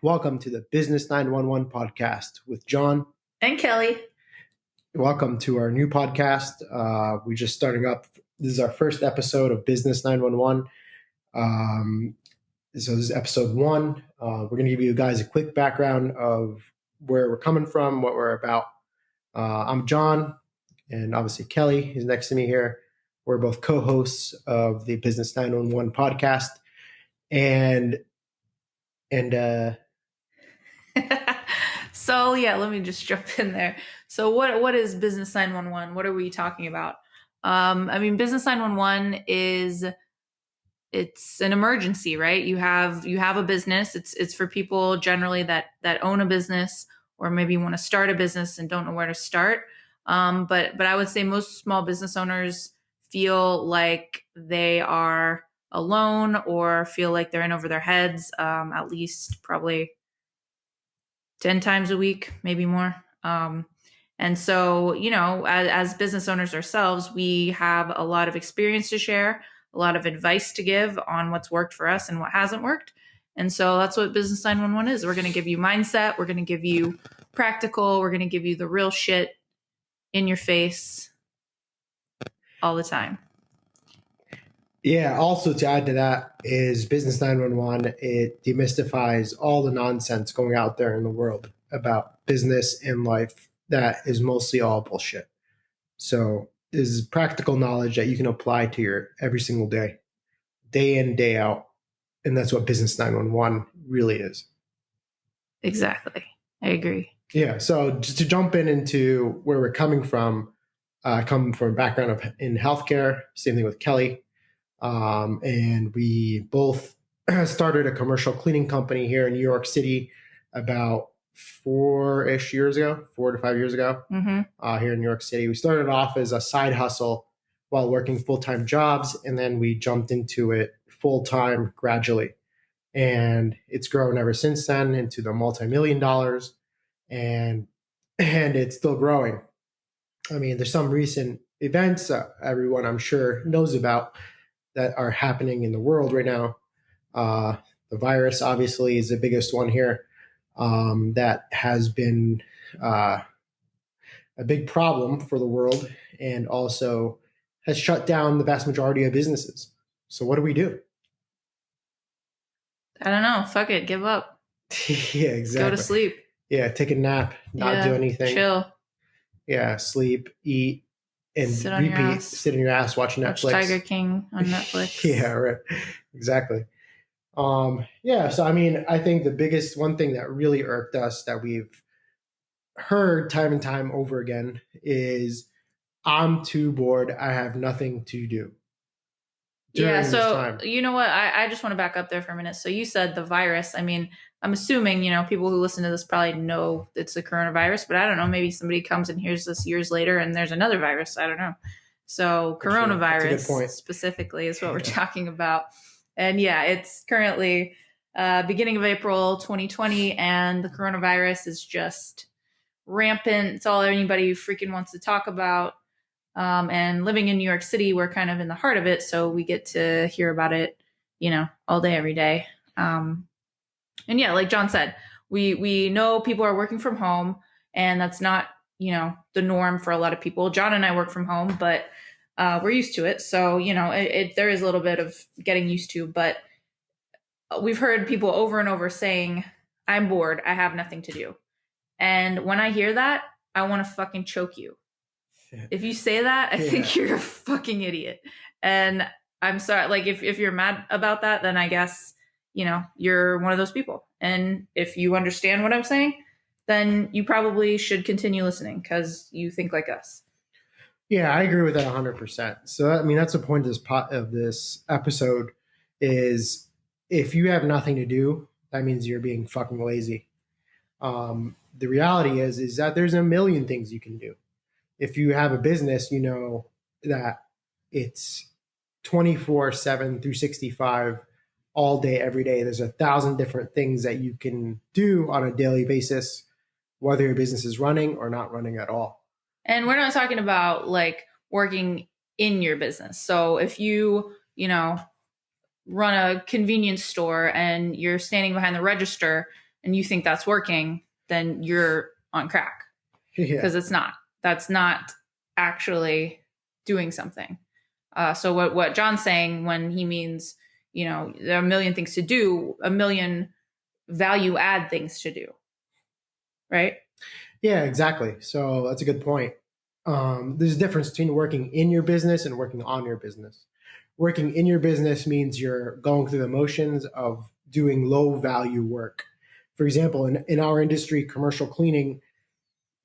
Welcome to the Business 911 podcast with John and Kelley. Welcome to our new podcast. We're just starting up. This is our first episode of Business 911. So this is episode one. We're going to give you guys a quick background of where we're coming from, what we're about. I'm John, and obviously Kelley is next to me here. We're both co-hosts of the Business 911 podcast. So let me just jump in there. So what is Business 911? What are we talking about? Business 911 it's an emergency, right? You have a business. It's for people generally that own a business, or maybe want to start a business and don't know where to start. But I would say most small business owners feel like they are alone or feel like they're in over their heads, at least probably 10 times a week, maybe more. And so, as business owners ourselves, we have a lot of experience to share, a lot of advice to give on what's worked for us and what hasn't worked. And so that's what Business 911 is. We're going to give you mindset. We're going to give you practical. We're going to give you the real shit in your face all the time. Yeah. Also, to add to that is Business 911. It demystifies all the nonsense going out there in the world about business and life that is mostly all bullshit. So this is practical knowledge that you can apply to your every single day in, day out. And that's what Business 911 really is. Exactly. I agree. Yeah. So just to jump into where we're coming from, I come from a background in healthcare, same thing with Kelley. And we both started a commercial cleaning company here in New York City about 4 to 5 years ago, here in New York City. We started off as a side hustle while working full-time jobs, and then we jumped into it full-time gradually. And it's grown ever since then into the multi-million dollars, and it's still growing. I mean, there's some recent events everyone I'm sure knows about that are happening in the world right now. The virus obviously is the biggest one here. That has been a big problem for the world, and also has shut down the vast majority of businesses. So what do we do? I don't know. Fuck it. Give up. Yeah, exactly. Go to sleep. Yeah, take a nap, not do anything. Chill. Yeah, sleep, eat, and sit on repeat. Your ass. Sit on your ass, watch Netflix. Watch Tiger King on Netflix. Yeah, right. Exactly. So I think the biggest one thing that really irked us that we've heard time and time over again is, I'm too bored. I have nothing to do. So you know what? I just want to back up there for a minute. So you said the virus. I mean, I'm assuming, people who listen to this probably know it's the coronavirus, but I don't know. Maybe somebody comes and hears this years later and there's another virus. I don't know. So coronavirus specifically is what we're talking about. And it's currently beginning of April 2020, and the coronavirus is just rampant. It's all anybody freaking wants to talk about. And living in New York City, we're kind of in the heart of it. So we get to hear about it, all day, every day. Like John said, we know people are working from home, and that's not, the norm for a lot of people. John and I work from home, but we're used to it. So, there is a little bit of getting used to, but we've heard people over and over saying, I'm bored. I have nothing to do. And when I hear that, I want to fucking choke you. If you say that, I think you're a fucking idiot. And I'm sorry. Like, if you're mad about that, then I guess, you're one of those people. And if you understand what I'm saying, then you probably should continue listening because you think like us. Yeah, I agree with that 100%. So, that's the point of this episode is, if you have nothing to do, that means you're being fucking lazy. The reality is that there's a million things you can do. If you have a business, you know that it's 24/7, 365, all day, every day. There's 1,000 different things that you can do on a daily basis, whether your business is running or not running at all. And we're not talking about like working in your business. So if you, run a convenience store and you're standing behind the register, and you think that's working, then you're on crack, because it's not. That's not actually doing something. So what John's saying when he means, there are a million things to do, a million value add things to do, right? Yeah, exactly. So that's a good point. There's a difference between working in your business and working on your business. Working in your business means you're going through the motions of doing low value work. For example, in our industry, commercial cleaning,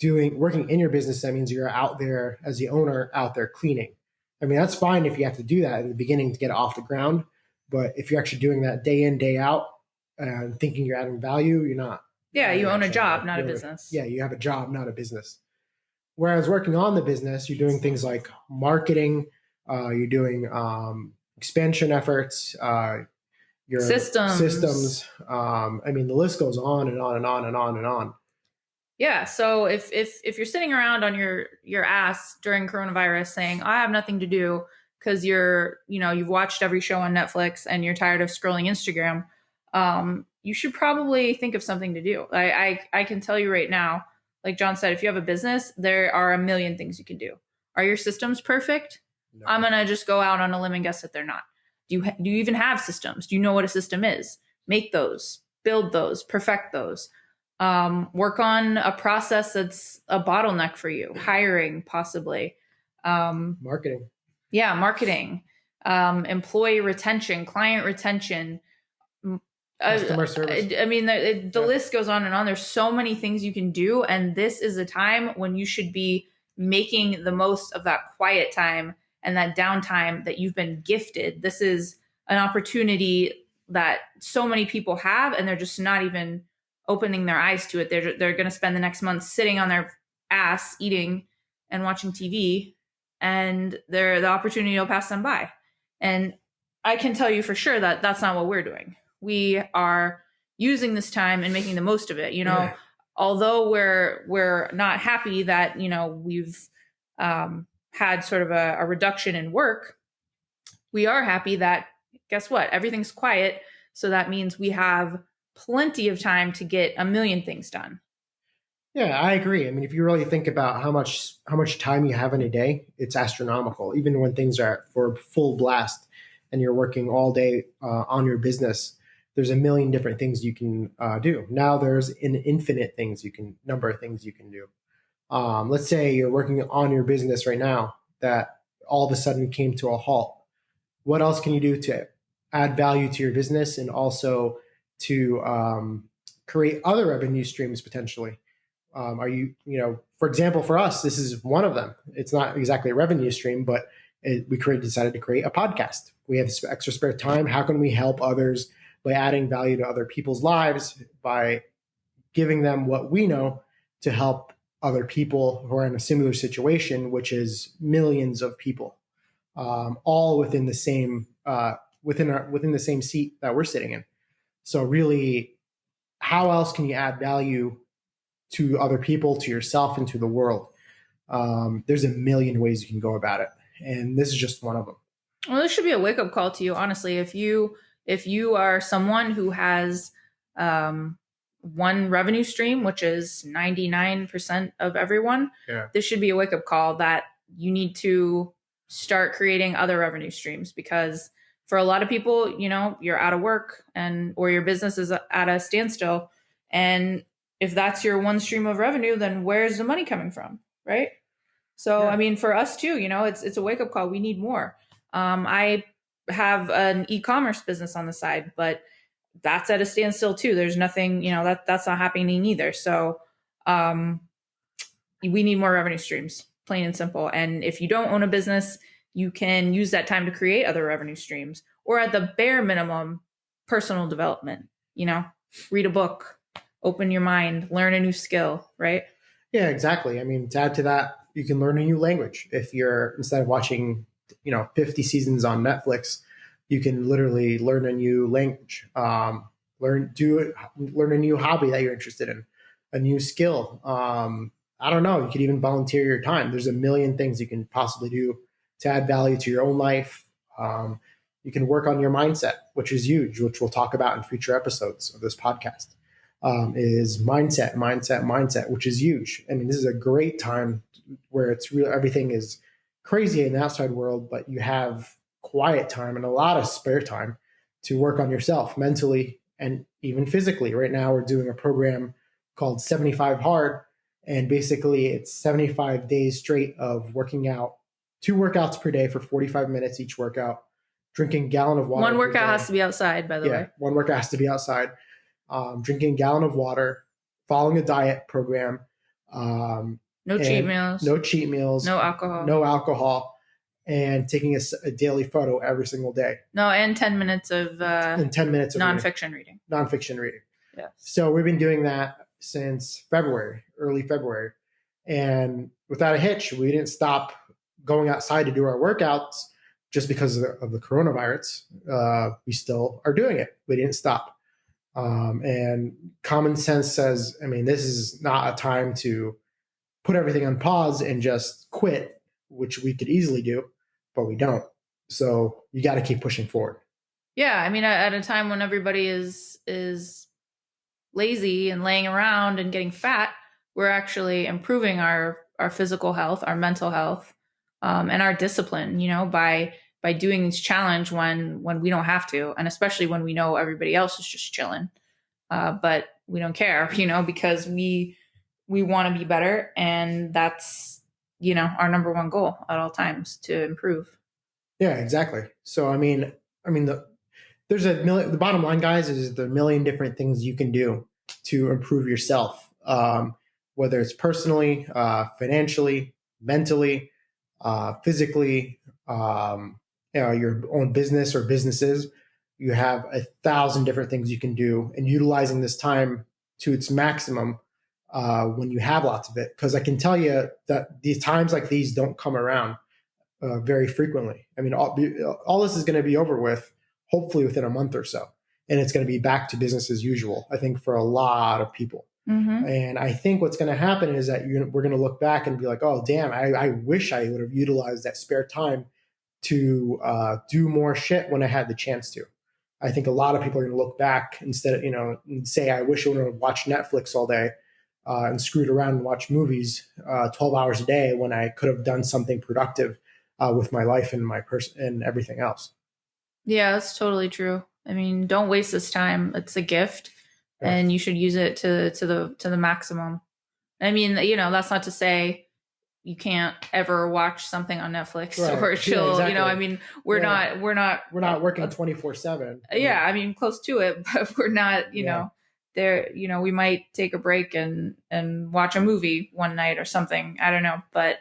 working in your business, that means you're out there as the owner out there cleaning. I mean, that's fine if you have to do that in the beginning to get it off the ground. But if you're actually doing that day in, day out and thinking you're adding value, you're not. Yeah, you own a job, not a business. Yeah, you have a job, not a business. Whereas working on the business, you're doing things like marketing, you're doing expansion efforts, your systems. I mean, the list goes on and on and on and on and on. Yeah. So if you're sitting around on your ass during coronavirus saying, I have nothing to do because you've watched every show on Netflix and you're tired of scrolling Instagram, you should probably think of something to do. I can tell you right now, like John said, if you have a business, there are a million things you can do. Are your systems perfect? No. I'm going to just go out on a limb and guess that they're not. Do you even have systems? Do you know what a system is? Make those, build those, perfect those. Work on a process that's a bottleneck for you. Hiring, possibly. Marketing. Yeah, marketing. Employee retention, client retention. Customer service. I mean, the list goes on and on. There's so many things you can do. And this is a time when you should be making the most of that quiet time and that downtime that you've been gifted. This is an opportunity that so many people have, and they're just not even opening their eyes to it. They're going to spend the next month sitting on their ass, eating and watching TV, and the opportunity will pass them by. And I can tell you for sure that that's not what we're doing. We are using this time and making the most of it. Although we're not happy that, we've had sort of a reduction in work, we are happy that, guess what? Everything's quiet. So that means we have plenty of time to get a million things done. Yeah, I agree. I mean, if you really think about how much time you have in a day, it's astronomical. Even when things are for full blast and you're working all day on your business, there's a million different things you can do. Now there's an infinite number of things you can do. Let's say you're working on your business right now that all of a sudden came to a halt. What else can you do to add value to your business and also to create other revenue streams potentially? For example, for us, this is one of them. It's not exactly a revenue stream, but we decided to create a podcast. We have this extra spare time. How can we help others by adding value to other people's lives, by giving them what we know to help other people who are in a similar situation, which is millions of people, all within the same within the same seat that we're sitting in. So really, how else can you add value to other people, to yourself, and to the world? There's a million ways you can go about it, and this is just one of them. Well, this should be a wake-up call to you, honestly. If you are someone who has one revenue stream, which is 99% of everyone, this should be a wake-up call that you need to start creating other revenue streams, because for a lot of people, you're out of work or your business is at a standstill. And if that's your one stream of revenue, then where's the money coming from? Right. So, I mean, for us too, it's a wake-up call. We need more. I have an e-commerce business on the side, but that's at a standstill too. There's nothing, that's not happening either. So we need more revenue streams, plain and simple. And if you don't own a business, you can use that time to create other revenue streams, or at the bare minimum, personal development, read a book, open your mind, learn a new skill, right? Yeah, exactly. I mean, to add to that, you can learn a new language. If you're, instead of watching, 50 seasons on Netflix, you can literally learn a new language, learn a new hobby that you're interested in, a new skill. I don't know. You could even volunteer your time. There's a million things you can possibly do to add value to your own life. You can work on your mindset, which is huge, which we'll talk about in future episodes of this podcast. is mindset, which is huge. I mean, this is a great time where it's real. Everything is crazy in the outside world, but you have quiet time and a lot of spare time to work on yourself mentally and even physically. Right now, we're doing a program called 75 Hard, and basically, it's 75 days straight of working out, 2 workouts per day for 45 minutes each workout, drinking a gallon of water. One workout has to be outside, by the way. One workout has to be outside. Drinking a gallon of water, following a diet program. No cheat meals. No cheat meals. No alcohol. No alcohol. And taking a daily photo every single day. No, and 10 minutes of nonfiction reading. Nonfiction reading. Yes. So we've been doing that since early February. And without a hitch, we didn't stop going outside to do our workouts just because of the coronavirus. We still are doing it. We didn't stop. And common sense says, I mean, this is not a time to put everything on pause and just quit, which we could easily do, but we don't. So you got to keep pushing forward. Yeah. I mean, at a time when everybody is lazy and laying around and getting fat, we're actually improving our physical health, our mental health, and our discipline, by doing this challenge when we don't have to, and especially when we know everybody else is just chilling. But we don't care, because we want to be better, and that's, our number one goal at all times, to improve. Yeah, exactly. So, the bottom line, guys, is there are a million different things you can do to improve yourself, whether it's personally, financially, mentally, physically, your own business or businesses. You have 1,000 different things you can do, and utilizing this time to its maximum when you have lots of it. Because I can tell you that these times like these don't come around very frequently. I mean, all this is going to be over with, hopefully within a month or so. And it's going to be back to business as usual, I think, for a lot of people. Mm-hmm. And I think what's going to happen is that we're going to look back and be like, oh, damn, I wish I would have utilized that spare time to do more shit when I had the chance to. I think a lot of people are going to look back instead of, and say, I wish I would have watched Netflix all day and screwed around and watched movies 12 hours a day when I could have done something productive with my life and my person and everything else. Yeah, that's totally true. I mean, don't waste this time. It's a gift, and you should use it to the maximum. I mean, that's not to say you can't ever watch something on Netflix or chill. Yeah, exactly. I mean, we're not working 24/7. Yeah, I mean, close to it, but we're not, there, we might take a break and watch a movie one night or something. I don't know. But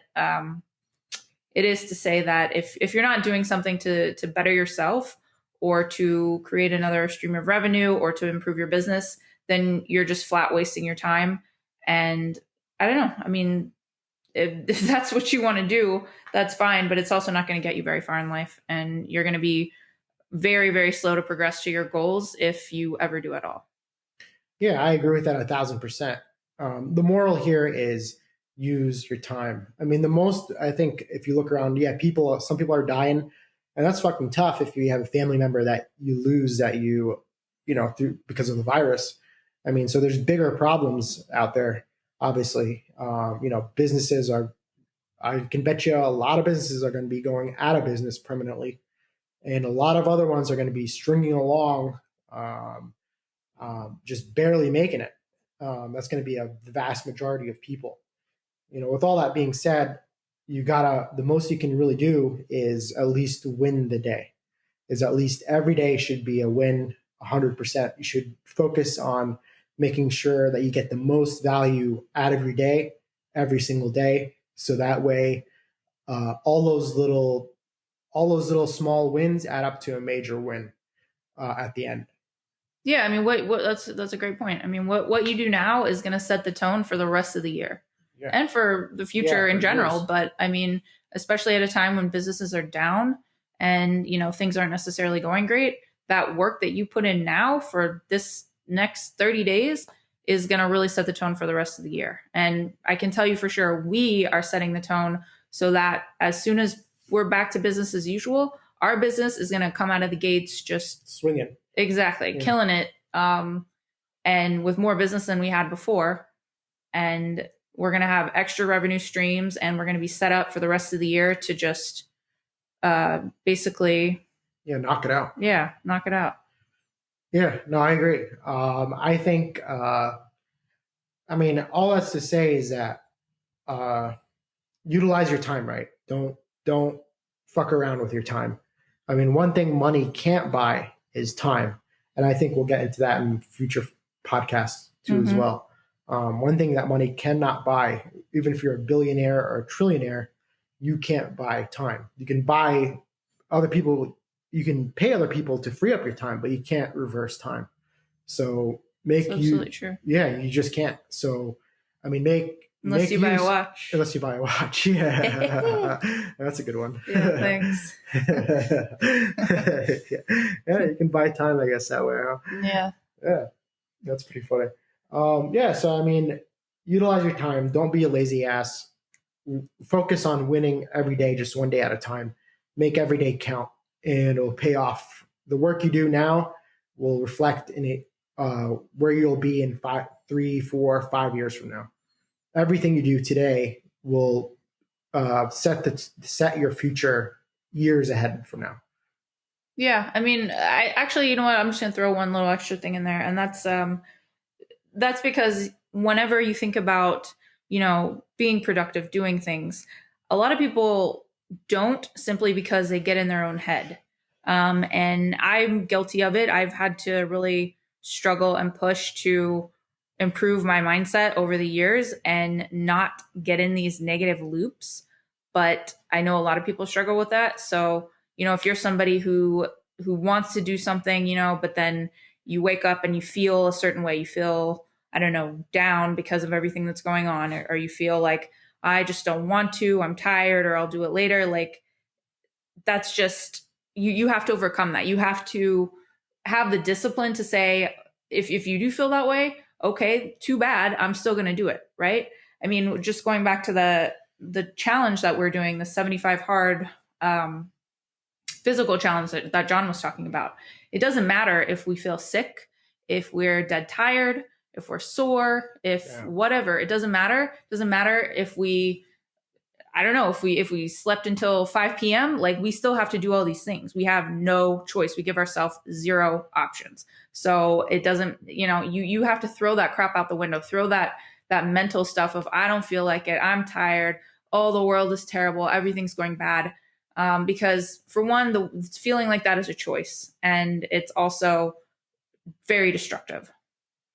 it is to say that if you're not doing something to better yourself or to create another stream of revenue or to improve your business, then you're just flat wasting your time. And I don't know. I mean, if that's what you want to do, that's fine, but it's also not going to get you very far in life. And you're going to be very, very slow to progress to your goals if you ever do at all. Yeah, I agree with that 1,000%. The moral here is use your time. I mean, I think if you look around, some people are dying, and that's fucking tough if you have a family member that you lose because of the virus. I mean, so there's bigger problems out there, obviously. Businesses I can bet you a lot of businesses are going to be going out of business permanently. And a lot of other ones are going to be stringing along, just barely making it. That's going to be the vast majority of people. With all that being said, the most you can really do is at least win the day. Is at least every day should be a win 100%. You should focus on making sure that you get the most value out of your day every single day. So that way, all those little small wins add up to a major win at the end. Yeah, I mean, that's a great point. I mean, what you do now is going to set the tone for the rest of the year and for the future in general. Years. But I mean, especially at a time when businesses are down and things aren't necessarily going great, that work that you put in now for this next 30 days is going to really set the tone for the rest of the year. And I can tell you for sure, we are setting the tone so that as soon as we're back to business as usual, our business is going to come out of the gates just swinging. Exactly. Yeah. Killing it. and with more business than we had before. And we're going to have extra revenue streams, and we're going to be set up for the rest of the year to just basically, knock it out. Yeah, knock it out. Yeah, no, I agree. I think, all that's to say is that utilize your time right. Don't fuck around with your time. I mean, one thing money can't buy is time, and I think we'll get into that in future podcasts too as well. One thing that money cannot buy, even if you're a billionaire or a trillionaire, you can't buy time. You can buy other people, you can pay other people to free up your time, but you can't reverse time. So That's absolutely true. Yeah, you just can't. So, I mean, unless you buy a watch. Unless you buy a watch. Yeah. That's a good one. Yeah, thanks. Yeah, you can buy time, I guess, that way. Huh? Yeah. Yeah. That's pretty funny. So I mean, utilize your time. Don't be a lazy ass. Focus on winning every day, just one day at a time. Make every day count, and it'll pay off. The work you do now will reflect in it where you'll be in 3, 4, 5 years from now. Everything you do today will set your future years ahead from now. Yeah, I mean, I actually, you know what? I'm just gonna throw one little extra thing in there, and that's because whenever you think about, being productive, doing things, a lot of people don't, simply because they get in their own head. And I'm guilty of it. I've had to really struggle and push to improve my mindset over the years and not get in these negative loops. But I know a lot of people struggle with that. So, if you're somebody who wants to do something, but then you wake up and you feel a certain way, you feel, I don't know, down because of everything that's going on, or you feel like, I just don't want to, I'm tired, or I'll do it later. Like, that's just, you have to overcome that. You have to have the discipline to say, if you do feel that way, okay, too bad, I'm still going to do it. Right. I mean, just going back to the challenge that we're doing, the 75 hard physical challenge that John was talking about. It doesn't matter if we feel sick, if we're dead tired, if we're sore, whatever. It doesn't matter. It doesn't matter if we, I don't know, if we slept until 5 p.m., like, we still have to do all these things. We have no choice. We give ourselves 0 options. So it doesn't, you have to throw that crap out the window, throw that mental stuff of, I don't feel like it, I'm tired, oh, the world is terrible, everything's going bad. Because for one, the feeling like that is a choice, and it's also very destructive.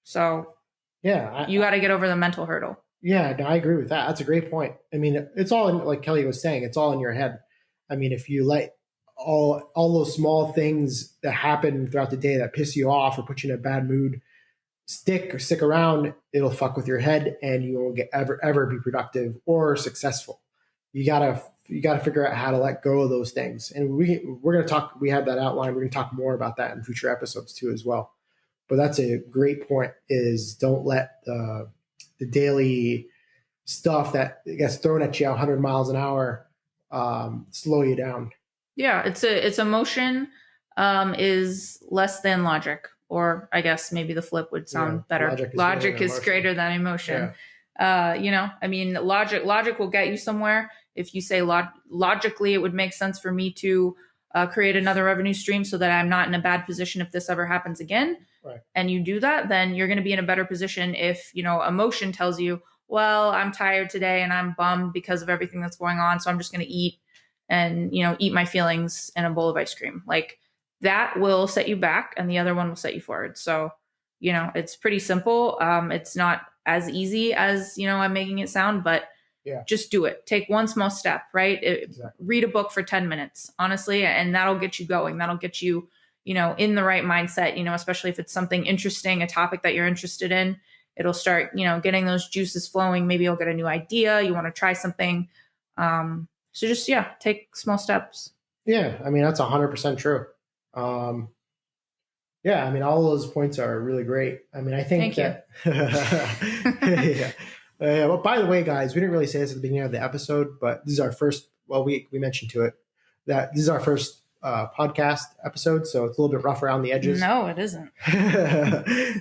So yeah, you got to get over the mental hurdle. Yeah, no, I agree with that. That's a great point. I mean, it's all in, like Kelly was saying, it's all in your head. I mean, if you let all those small things that happen throughout the day that piss you off or put you in a bad mood stick around, it'll fuck with your head, and you won't ever be productive or successful. You gotta figure out how to let go of those things. And we're gonna talk. We have that outline. We're gonna talk more about that in future episodes too, as well. But that's a great point. Is don't let the daily stuff that gets thrown at you 100 miles an hour slow you down. Yeah, it's emotion is less than logic, or I guess maybe the flip would sound better. Logic is greater than emotion. Yeah. I mean, logic will get you somewhere. If you say logically, it would make sense for me to create another revenue stream so that I'm not in a bad position if this ever happens again. Right. And you do that, then you're going to be in a better position. If, emotion tells you, well, I'm tired today and I'm bummed because of everything that's going on, so I'm just going to eat and, eat my feelings in a bowl of ice cream. Like, that will set you back, and the other one will set you forward. So, it's pretty simple. It's not as easy as, I'm making it sound, but just do it. Take one small step, right? Exactly. Read a book for 10 minutes, honestly, and that'll get you going. That'll get you, in the right mindset, especially if it's something interesting, a topic that you're interested in. It'll start, getting those juices flowing. Maybe you'll get a new idea. You want to try something. So just, take small steps. Yeah. I mean, that's 100% true. All those points are really great. I mean, I think yeah. Well, by the way, guys, we didn't really say this at the beginning of the episode, but this is our first, we mentioned to it that this is our first podcast episode, so it's a little bit rough around the edges. No, it isn't.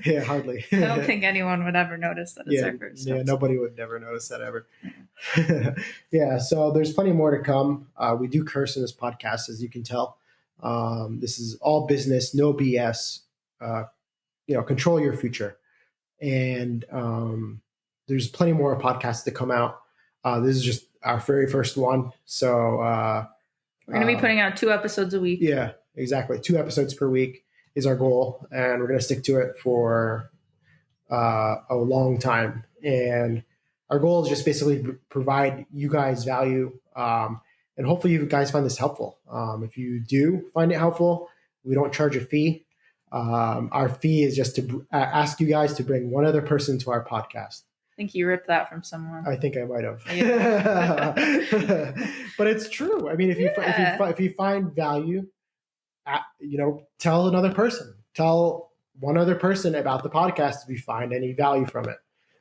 Yeah, hardly. I don't think anyone would ever notice that it's our first episode. Nobody would never notice that ever. Yeah, so there's plenty more to come. We do curse in this podcast, as you can tell. This is all business, no BS. Control your future. And there's plenty more podcasts to come out. This is just our very first one. So we're going to be putting out 2 episodes a week. Yeah, exactly. 2 episodes per week is our goal. And we're going to stick to it for a long time. And our goal is just basically provide you guys value. And hopefully you guys find this helpful. If you do find it helpful, we don't charge a fee. Our fee is just to ask you guys to bring one other person to our podcast. I think you ripped that from someone. I think I might have. Yeah. But it's true. I mean, if you find value, tell another person. Tell one other person about the podcast if you find any value from it,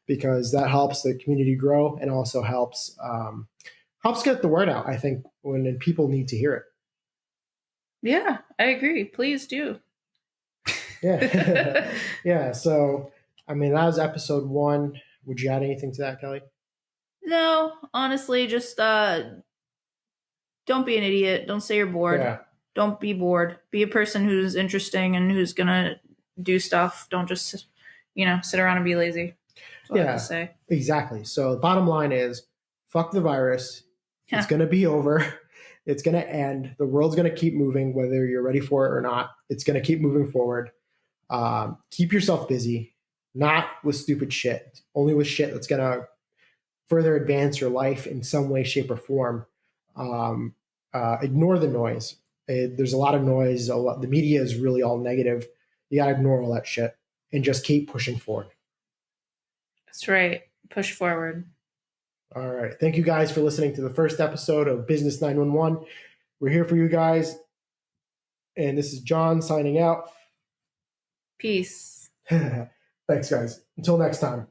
because that helps the community grow and also helps get the word out. I think when people need to hear it. Yeah, I agree. Please do. Yeah. Yeah. So, I mean, that was episode 1. Would you add anything to that, Kelly? No, honestly, just don't be an idiot. Don't say you're bored. Yeah. Don't be bored. Be a person who's interesting and who's going to do stuff. Don't just, sit around and be lazy. That's what I have to say. Exactly. So the bottom line is, fuck the virus. It's going to be over. It's going to end. The world's going to keep moving, whether you're ready for it or not. It's going to keep moving forward. Keep yourself busy, not with stupid shit, only with shit that's going to further advance your life in some way, shape, or form. Ignore the noise. There's a lot of noise. The media is really all negative. You got to ignore all that shit and just keep pushing forward. That's right. Push forward. All right. Thank you guys for listening to the first episode of Business 911. We're here for you guys. And this is John signing out. Peace. Thanks, guys. Until next time.